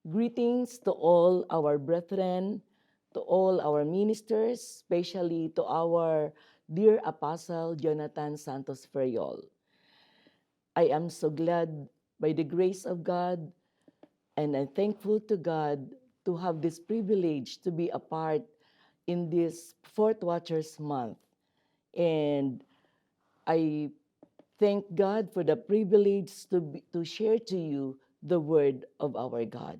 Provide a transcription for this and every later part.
Greetings to all our brethren, to all our ministers, especially to our dear Apostle Jonathan Santos Ferriol. I am so glad by the grace of God, and I'm thankful to God to have this privilege to be a part in this Fourth Watchers Month. And I thank God for the privilege to share to you the word of our God.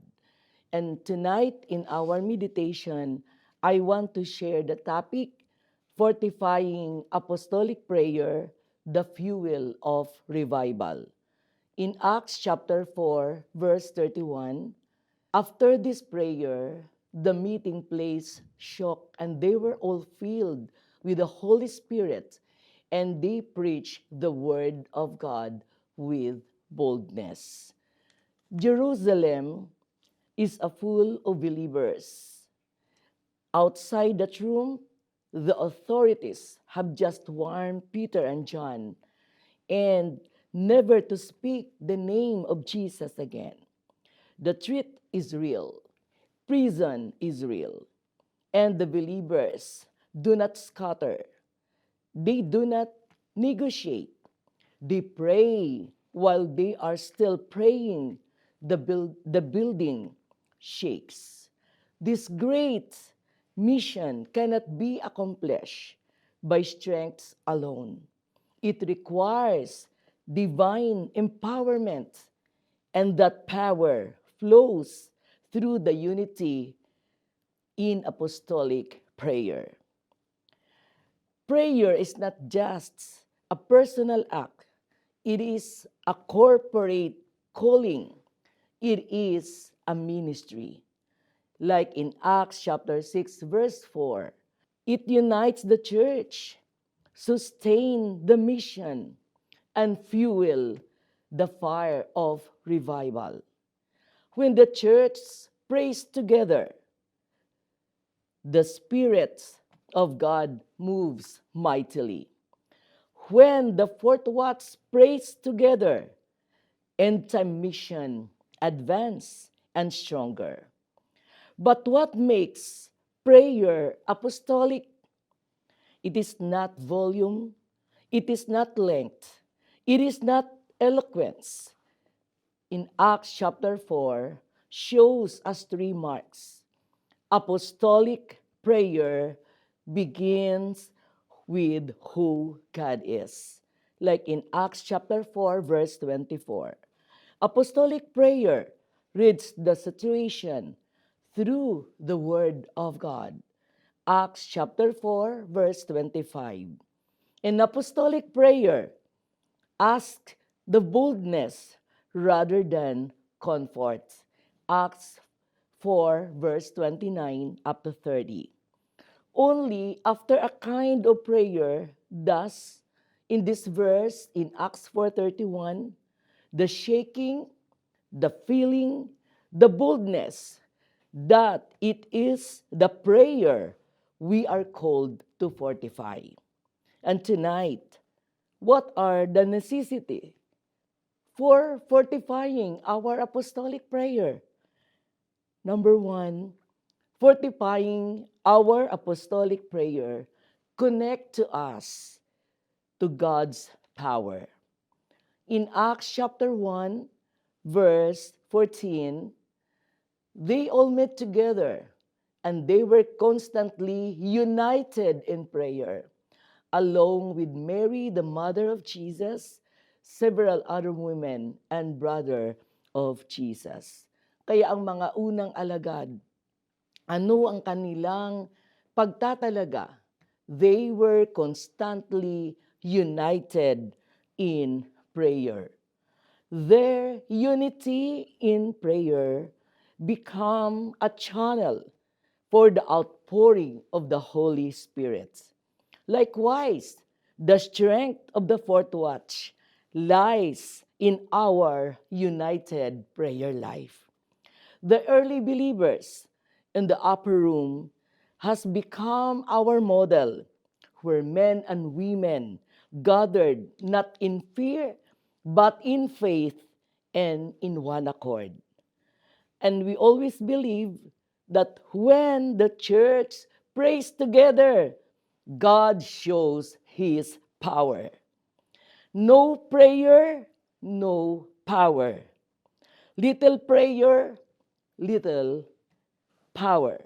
And tonight in our meditation, I want to share the topic, Fortifying Apostolic Prayer, the Fuel of Revival. In Acts chapter 4, verse 31, after this prayer, the meeting place shook and they were all filled with the Holy Spirit and they preached the word of God with boldness. Jerusalem is a full of believers. Outside that room, the authorities have just warned Peter and John and never to speak the name of Jesus again. The threat is real. Prison is real. And the believers do not scatter. They do not negotiate. They pray while they are still praying. The building shakes. This great mission cannot be accomplished by strength alone. It requires divine empowerment, and that power flows through the unity in apostolic prayer. Prayer is not just a personal act, it is a corporate calling, it is a ministry. Like in Acts chapter 6, verse 4, it unites the church, sustain the mission, and fuel the fire of revival. When the church prays together, the Spirit of God moves mightily. When the fourth watch prays together, end time mission advance and stronger. But what makes prayer apostolic? It is not volume, it is not length, it is not eloquence. In Acts chapter 4, shows us three marks. Apostolic prayer begins with who God is. Like in Acts chapter 4, verse 24. Apostolic prayer reads the situation through the Word of God. Acts chapter 4, verse 25. In apostolic prayer, ask the boldness rather than comfort. Acts 4, verse 29 up to 30. Only after a kind of prayer, thus, in this verse, in Acts 4:31, the shaking, the feeling, the boldness, that it is the prayer we are called to fortify. And tonight, what are the necessity for fortifying our apostolic prayer? Number one, fortifying our apostolic prayer connect to us to God's power. In Acts chapter 1, verse 14, they all met together and they were constantly united in prayer, along with Mary, the mother of Jesus, several other women, and brother of Jesus. Kaya ang mga unang alagad, ano ang kanilang pagtatalaga? They were constantly united in prayer. Their unity in prayer become a channel for the outpouring of the Holy Spirit. Likewise, the strength of the fourth watch lies in our united prayer life. The early believers in the upper room has become our model, where men and women gathered not in fear, but in faith and in one accord. And we always believe that when the church prays together, God shows His power. No prayer, no power. Little prayer, little power.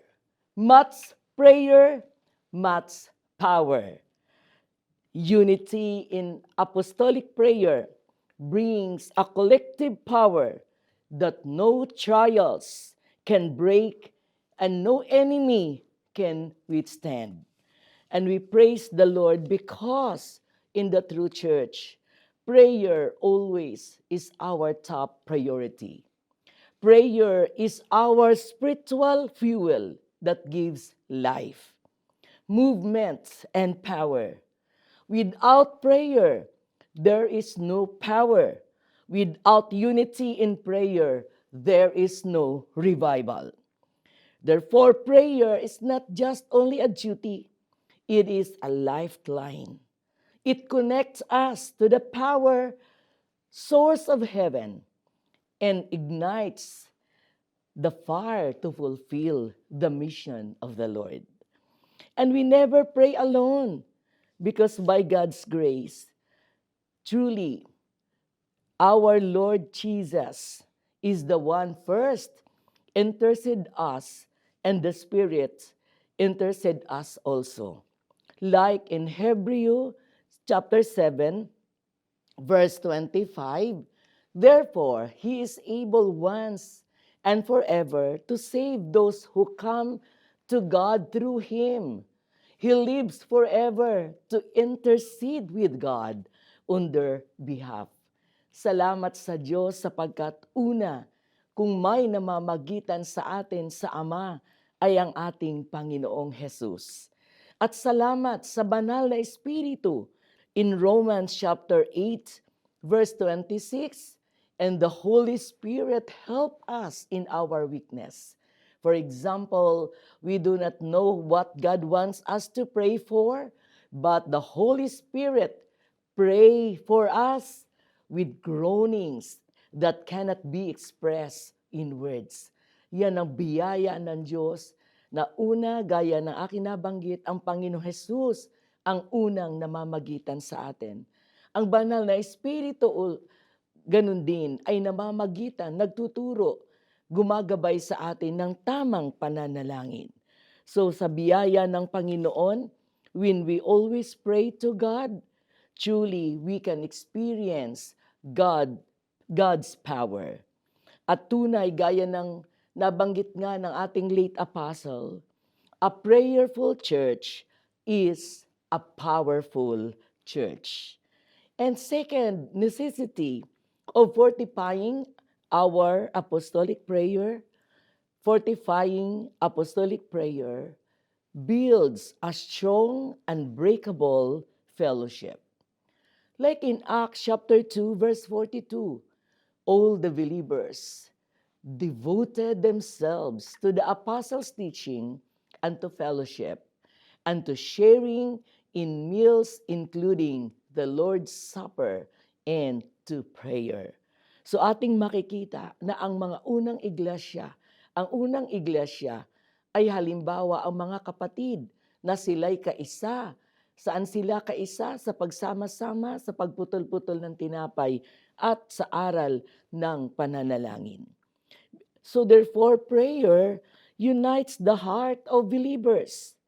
Much prayer, much power. Unity in apostolic prayer brings a collective power that no trials can break and no enemy can withstand. And we praise the Lord because in the true church, prayer always is our top priority. Prayer is our spiritual fuel that gives life, movement, and power. Without prayer, there is no power. Without unity in prayer, there is no revival. Therefore, prayer is not just only a duty, it is a lifeline. It connects us to the power source of heaven and ignites the fire to fulfill the mission of the Lord. And we never pray alone because by God's grace, truly, our Lord Jesus is the one first intercede us, and the Spirit intercede us also. Like in Hebrew chapter 7, verse 25, therefore, He is able once and forever to save those who come to God through Him. He lives forever to intercede with God on their behalf. Salamat sa Diyos sapagkat una, kung may namamagitan sa atin sa Ama, ay ang ating Panginoong Hesus. At salamat sa banal na Espiritu in Romans chapter 8, verse 26, and the Holy Spirit help us in our weakness. For example, we do not know what God wants us to pray for, but the Holy Spirit pray for us with groanings that cannot be expressed in words. Yan ang biyaya ng Diyos na una, gaya ng aking nabanggit, ang Panginoong Hesus ang unang namamagitan sa atin. Ang banal na Espiritu, ganun din, ay namamagitan, nagtuturo, gumagabay sa atin ng tamang pananalangin. So sa biyaya ng Panginoon, when we always pray to God, truly we can experience God's power. At tunay, gaya ng nabanggit nga ng ating late apostle, a prayerful church is a powerful church. And second necessity of fortifying our apostolic prayer, fortifying apostolic prayer builds a strong, unbreakable fellowship. Like in Acts chapter 2, verse 42, all the believers devoted themselves to the apostles' teaching and to fellowship and to sharing in meals, including the Lord's Supper and to prayer. So ating makikita na ang mga unang iglesia ay halimbawa ang mga kapatid na sila'y kaisa. Saan sila kaisa? Sa pagsama-sama, sa pagputol-putol ng tinapay at sa aral ng pananalangin. So therefore, prayer unites the heart of believers.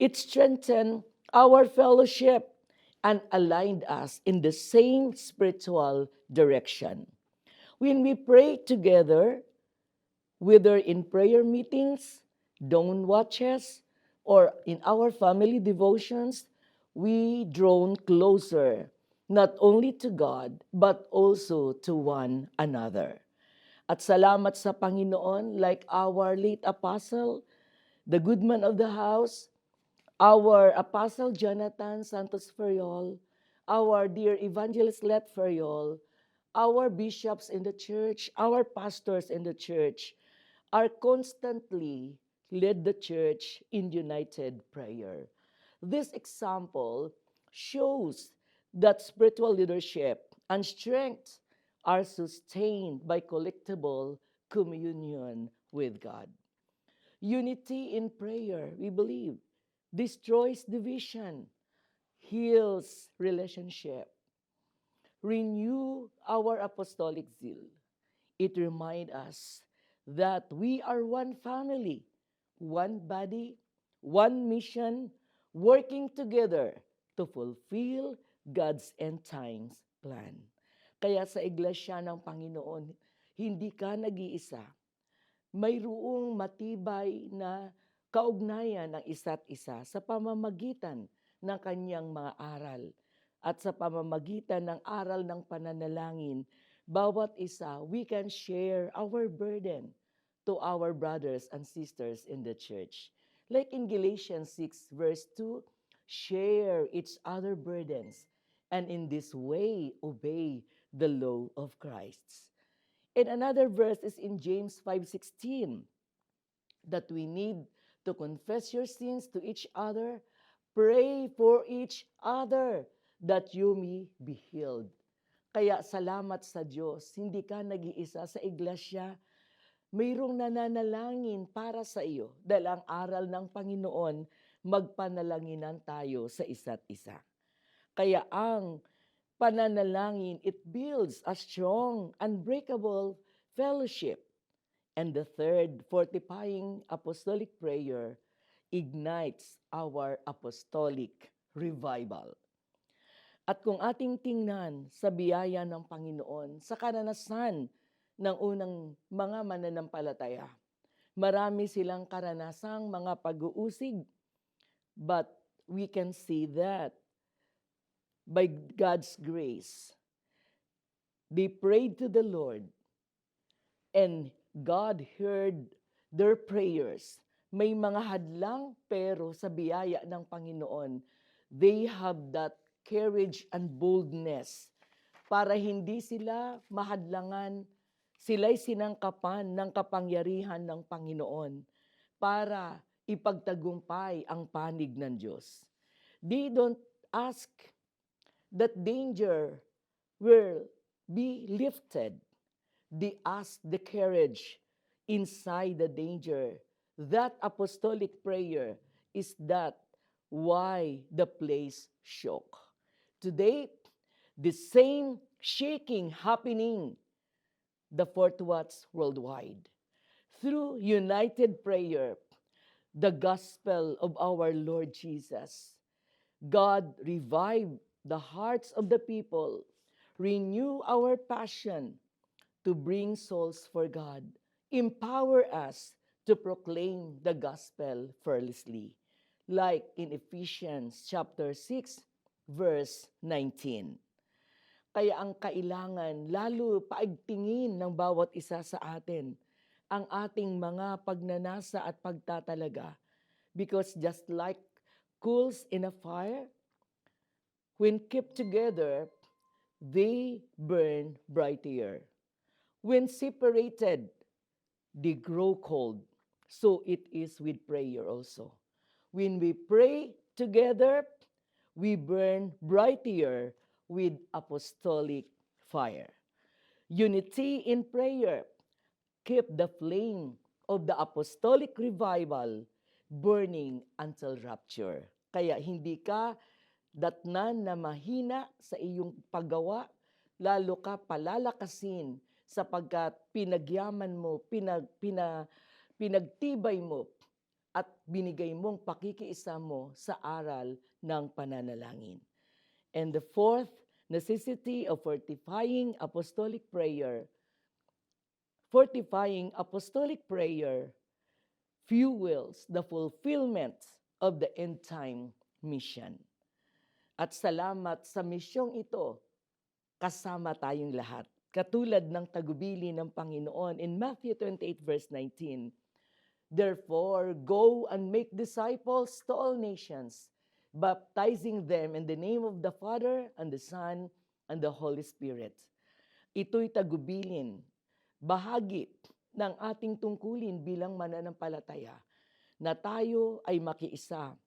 It strengthens our fellowship and aligned us in the same spiritual direction. When we pray together, whether in prayer meetings, dawn watches, or in our family devotions, we draw closer, not only to God, but also to one another. At salamat sa Panginoon, like our late apostle, the good man of the house, our Apostle Jonathan Santos Ferriol, our dear Evangelist Let Ferriol, our bishops in the church, our pastors in the church, are constantly led the church in united prayer. This example shows that spiritual leadership and strength are sustained by collectible communion with God. Unity in prayer, we believe, destroys division, heals relationship, renew our apostolic zeal. It reminds us that we are one family, one body, one mission, working together to fulfill God's end times plan. Kaya sa Iglesia ng Panginoon, hindi ka nag-iisa. Mayroong matibay na kaugnayan ng isa't isa sa pamamagitan ng kanyang mga aral at sa pamamagitan ng aral ng pananalangin. Bawat isa, we can share our burden to our brothers and sisters in the church. Like in Galatians 6 verse 2, share each other burdens, and in this way obey the law of Christ. And another verse is in James 5:16, that we need to confess your sins to each other, pray for each other, that you may be healed. Kaya salamat sa Diyos, hindi ka nag-iisa sa iglesia. Mayroong nananalangin para sa iyo dahil ang aral ng Panginoon, magpanalanginan tayo sa isa't isa. Kaya ang pananalangin, it builds a strong, unbreakable fellowship. And the third, fortifying apostolic prayer, ignites our apostolic revival. At kung ating tingnan sa biyaya ng Panginoon, sa karanasan ng unang mga mananampalataya, marami silang karanasang mga pag-uusig. But we can see that by God's grace, they prayed to the Lord and God heard their prayers. May mga hadlang pero sa biyaya ng Panginoon, they have that courage and boldness para hindi sila mahadlangan, sila'y sinangkapan ng kapangyarihan ng Panginoon para ipagtagumpay ang panig ng Diyos. They don't ask that danger will be lifted. They ask the courage inside the danger. That apostolic prayer is that why the place shook. Today, the same shaking happening, the fourth watch worldwide. Through united prayer, the gospel of our Lord Jesus, God revived the hearts of the people, renew our passion to bring souls for God, empower us to proclaim the gospel fearlessly, like in Ephesians chapter 6, verse 19. Kaya ang kailangan, lalo paigtingin ng bawat isa sa atin, ang ating mga pagnanasa at pagtatalaga. Because just like coals in a fire, when kept together, they burn brighter. When separated, they grow cold. So it is with prayer also. When we pray together, we burn brighter with apostolic fire. Unity in prayer keep the flame of the apostolic revival burning until rapture. Kaya hindi ka datnan na mahina sa iyong paggawa, lalo ka palalakasin sapagkat pinagyaman mo, pinagtibay mo at binigay mong pakikiisa mo sa aral ng pananalangin. And the fourth necessity of fortifying apostolic prayer fuels the fulfillment of the end time mission. At salamat sa misyong ito, kasama tayong lahat. Katulad ng tagubili ng Panginoon in Matthew 28 verse 19, therefore, go and make disciples to all nations, baptizing them in the name of the Father and the Son and the Holy Spirit. Ito'y tagubilin, bahagi ng ating tungkulin bilang mananampalataya, na tayo ay makiisa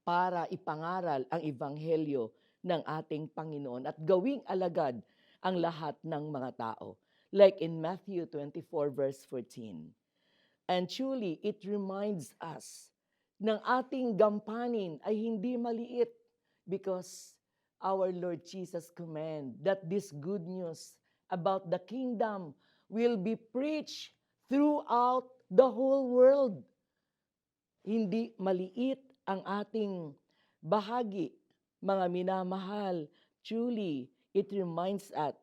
para ipangaral ang ebanghelyo ng ating Panginoon at gawing alagad ang lahat ng mga tao. like in Matthew 24 verse 14. And truly, it reminds us ng ating gampanin ay hindi maliit because our Lord Jesus command that this good news about the kingdom will be preached throughout the whole world. Hindi maliit ang ating bahagi, mga minamahal. Truly, it reminds us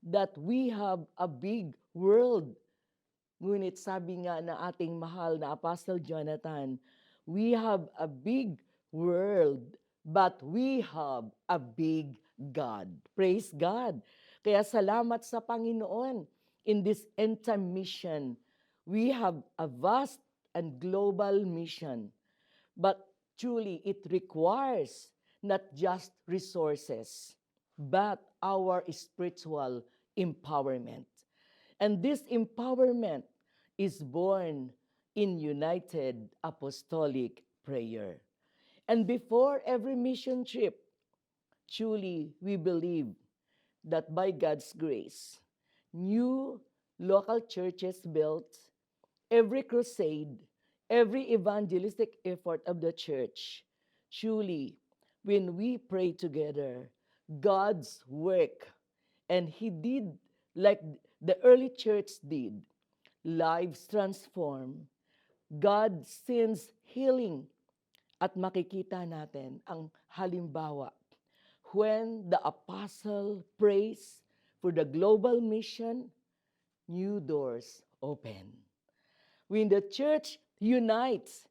that we have a big world. Ngunit sabi nga na ating mahal na Apostle Jonathan, we have a big world, but we have a big God. Praise God. Kaya salamat sa Panginoon. In this end time mission, we have a vast and global mission. But truly, it requires not just resources, but our spiritual empowerment. And this empowerment is born in united apostolic prayer. And before every mission trip, truly we believe that by God's grace, new local churches built, every crusade, every evangelistic effort of the church, truly, when we pray together, God's work, and He did like the early church did, lives transformed, God sends healing, at makikita natin ang halimbawa when the apostle prays for the global mission, new doors open. When the church unites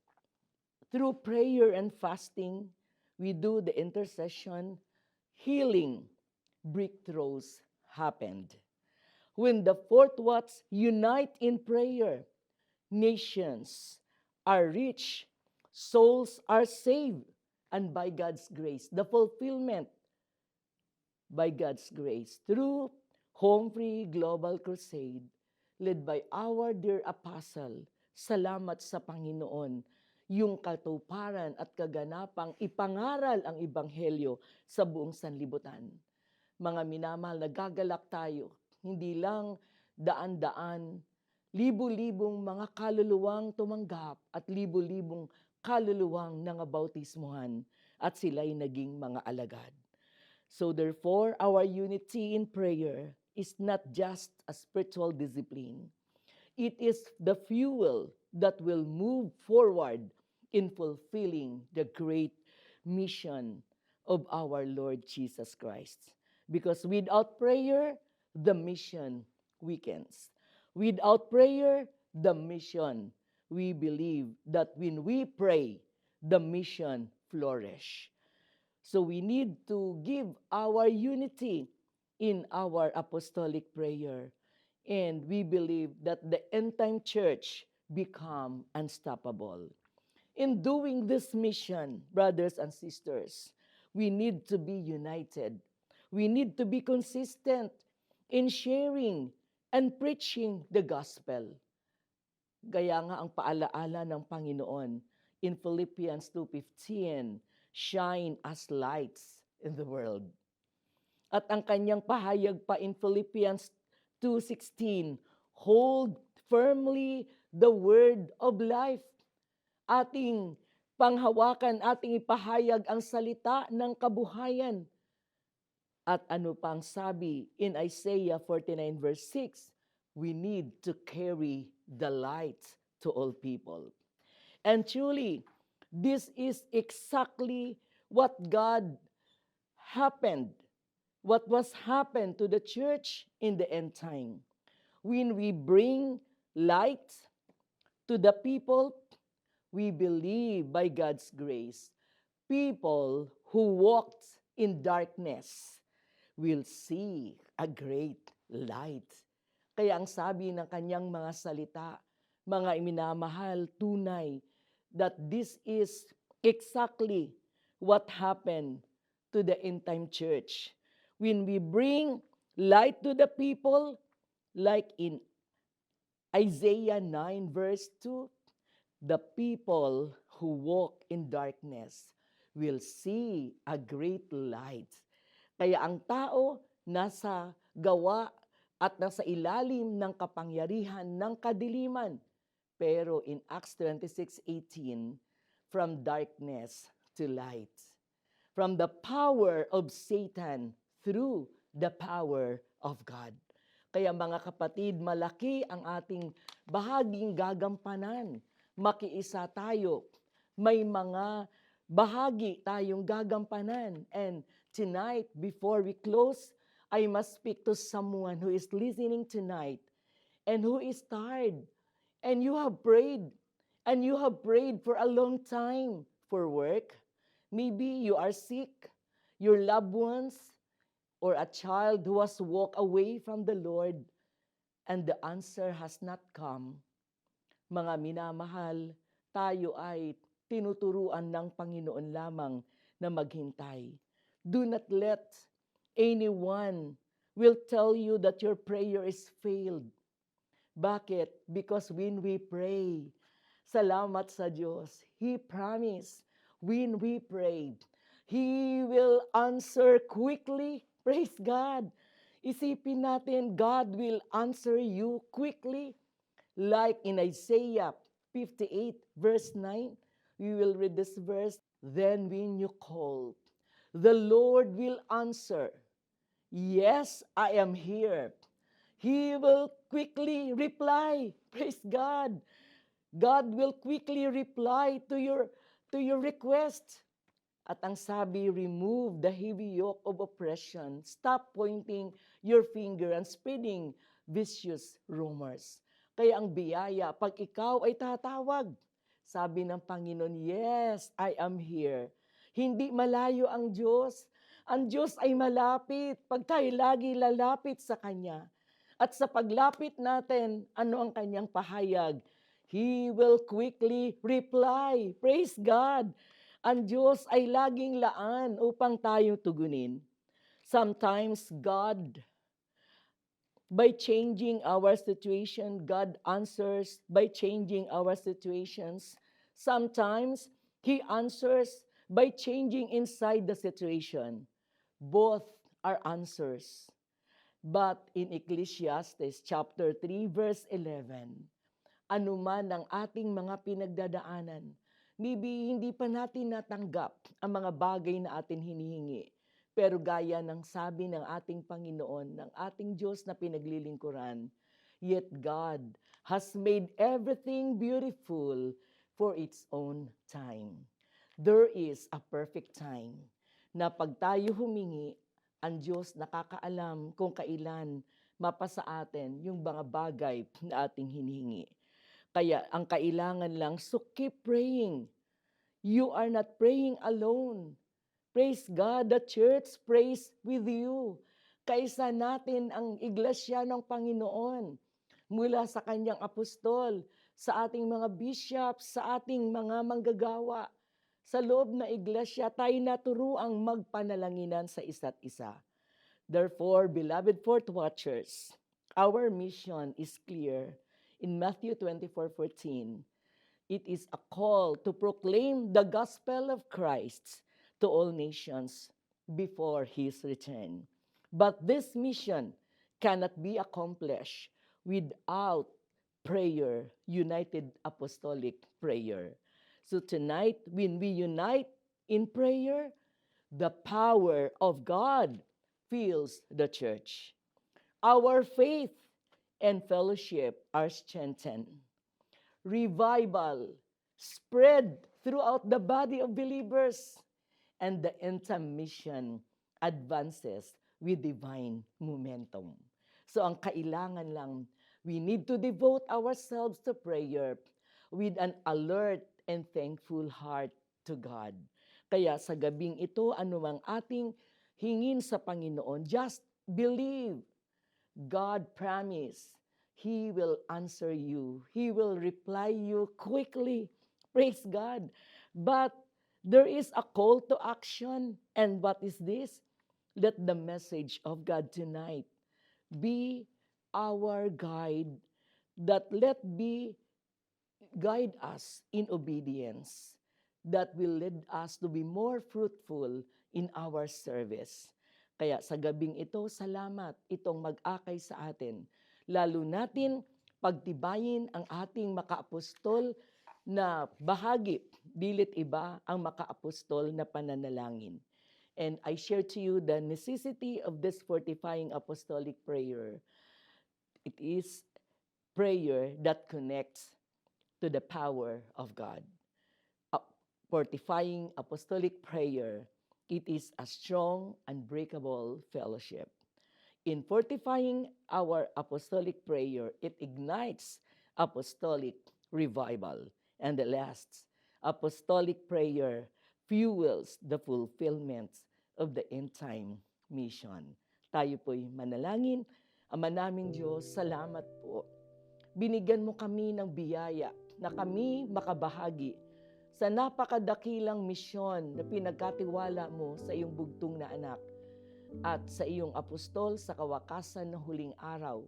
through prayer and fasting, we do the intercession, healing, breakthroughs happened. When the fourth watch unite in prayer, nations are reached, souls are saved, and by God's grace, the fulfillment by God's grace through Home Free Global Crusade led by our dear apostle. Salamat sa Panginoon, yung katuparan at kaganapang ipangaral ang Ebanghelyo sa buong sanlibutan. Mga minamahal, nagagalak tayo, hindi lang daan-daan, libu-libong mga kaluluwang tumanggap at libu-libong kaluluwang nangabautismuhan at sila'y naging mga alagad. So therefore, our unity in prayer is not just a spiritual discipline. It is the fuel that will move forward in fulfilling the great mission of our Lord Jesus Christ. Because without prayer, the mission weakens. Without prayer, the mission, we believe that when we pray, the mission flourish. So we need to give our unity in our apostolic prayer. And we believe that the end-time church become unstoppable. In doing this mission, brothers and sisters, we need to be united. We need to be consistent in sharing and preaching the gospel. Gaya nga ang paalaala ng Panginoon in Philippians 2:15, shine as lights in the world. At ang kanyang pahayag pa in Philippians 2:16, hold firmly the word of life. Ating panghawakan, ating ipahayag ang salita ng kabuhayan. At ano pang sabi in Isaiah 49 verse 6, we need to carry the light to all people. And truly, this is exactly what was happened to the church in the end time. When we bring light to the people, we believe by God's grace, people who walked in darkness will see a great light. Kaya ang sabi ng kanyang mga salita, mga iminamahal, tunay, that this is exactly what happened to the end-time church. When we bring light to the people, like in Isaiah 9 verse 2, the people who walk in darkness will see a great light. Kaya ang tao nasa gawa at nasa ilalim ng kapangyarihan ng kadiliman. Pero in Acts 26:18, from darkness to light, from the power of Satan through the power of God. Kaya mga kapatid, malaki ang ating bahaging gagampanan. Makiisa tayo. May mga bahagi tayong gagampanan. And tonight, before we close, I must speak to someone who is listening tonight and who is tired. And you have prayed. And you have prayed for a long time for work. Maybe you are sick. Your loved ones or a child who has walked away from the Lord and the answer has not come. Mga minamahal, tayo ay tinuturuan ng Panginoon lamang na maghintay. Do not let anyone will tell you that your prayer is failed. Bakit? Because when we pray, salamat sa Diyos, He promised, when we pray, He will answer quickly. Praise God. Isipin natin, God will answer you quickly. Like in Isaiah 58 verse 9, we will read this verse. Then when you call, the Lord will answer, yes, I am here. He will quickly reply. Praise God. God will quickly reply to your request. At ang sabi, remove the heavy yoke of oppression. Stop pointing your finger and spreading vicious rumors. Kaya ang biyaya, pag ikaw ay tatawag, sabi ng Panginoon, yes, I am here. Hindi malayo ang Diyos. Ang Diyos ay malapit pag tayo lagi lalapit sa Kanya. At sa paglapit natin, ano ang Kanyang pahayag? He will quickly reply. Praise God. Ang Diyos ay laging laan upang tayong tugunin. Sometimes God, by changing our situation, God answers by changing our situations. Sometimes He answers by changing inside the situation. Both are answers. But in Ecclesiastes chapter 3 verse 11, anuman ang ating mga pinagdadaanan, maybe hindi pa natin natanggap ang mga bagay na atin hinihingi. Pero gaya ng sabi ng ating Panginoon, ng ating Diyos na pinaglilingkuran, yet God has made everything beautiful for its own time. There is a perfect time na pag tayo humingi, ang Diyos nakakaalam kung kailan mapasa atin yung mga bagay na ating hinihingi. Kaya ang kailangan lang, so keep praying. You are not praying alone. Praise God, the church prays with you. Kaisa natin ang iglesia ng Panginoon. Mula sa kanyang apostol, sa ating mga bishops, sa ating mga manggagawa. Sa loob na iglesia, tayo naturuang magpanalanginan sa isa't isa. Therefore, beloved Fourth Watchers, our mission is clear. In Matthew 24:14, it is a call to proclaim the gospel of Christ to all nations before His return. But this mission cannot be accomplished without prayer, united apostolic prayer. So tonight, when we unite in prayer, the power of God fills the church. Our faith and fellowship are strengthened. Revival spread throughout the body of believers, and the mission advances with divine momentum. So ang kailangan lang, we need to devote ourselves to prayer with an alert and thankful heart to God. Kaya sa gabing ito, anumang ating hingin sa Panginoon, just believe. God promised He will answer you. He will reply you quickly. Praise God. But there is a call to action. And what is this? Let the message of God tonight be our guide, that let be guide us in obedience, that will lead us to be more fruitful in our service. Kaya sa gabing ito, salamat itong mag-akay sa atin. Lalo natin pagtibayin ang ating makaapostol na bahagi, dilit iba ang makaapostol na pananalangin. And I share to you the necessity of this fortifying apostolic prayer. It is prayer that connects to the power of God. Fortifying apostolic prayer, it is a strong, unbreakable fellowship. In fortifying our apostolic prayer, it ignites apostolic revival. And the last, apostolic prayer fuels the fulfillment of the end-time mission. Tayo po'y manalangin. Ama naming Diyos, salamat po. Binigyan mo kami ng biyaya na kami makabahagi sa napakadakilang misyon na pinagkatiwala mo sa iyong bugtong na anak at sa iyong apostol sa kawakasan ng huling araw.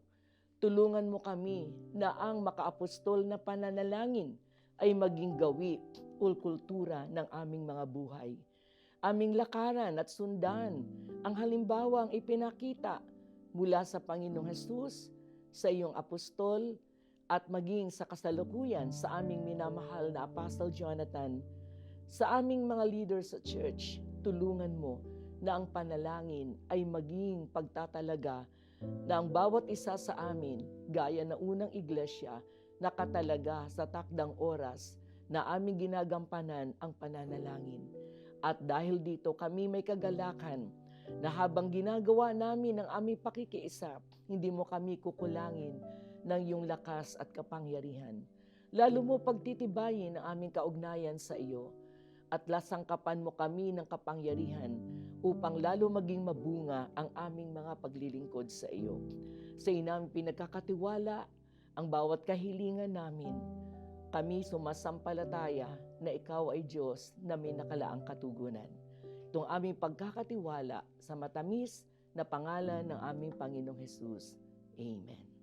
Tulungan mo kami na ang makaapostol na pananalangin ay maging gawi o kultura ng aming mga buhay. Aming lakaran at sundan ang halimbawang ipinakita mula sa Panginoong Hesus, sa iyong apostol, at maging sa kasalukuyan sa aming minamahal na Apostle Jonathan, sa aming mga leaders sa church. Tulungan mo na ang panalangin ay maging pagtatalaga na ang bawat isa sa amin, gaya na unang iglesia, nakatalaga sa takdang oras na aming ginagampanan ang pananalangin. At dahil dito kami may kagalakan na habang ginagawa namin ang aming pakikiisa, hindi mo kami kukulangin ng iyong lakas at kapangyarihan. Lalo mo pagtitibayin ang aming kaugnayan sa iyo at lasangkapan mo kami ng kapangyarihan upang lalo maging mabunga ang aming mga paglilingkod sa iyo. Sa iyo namin pinagkakatiwala ang bawat kahilingan namin. Kami sumasampalataya na ikaw ay Diyos na may nakalaang katugunan. Itong aming pagkakatiwala sa matamis na pangalan ng aming Panginoong Hesus. Amen.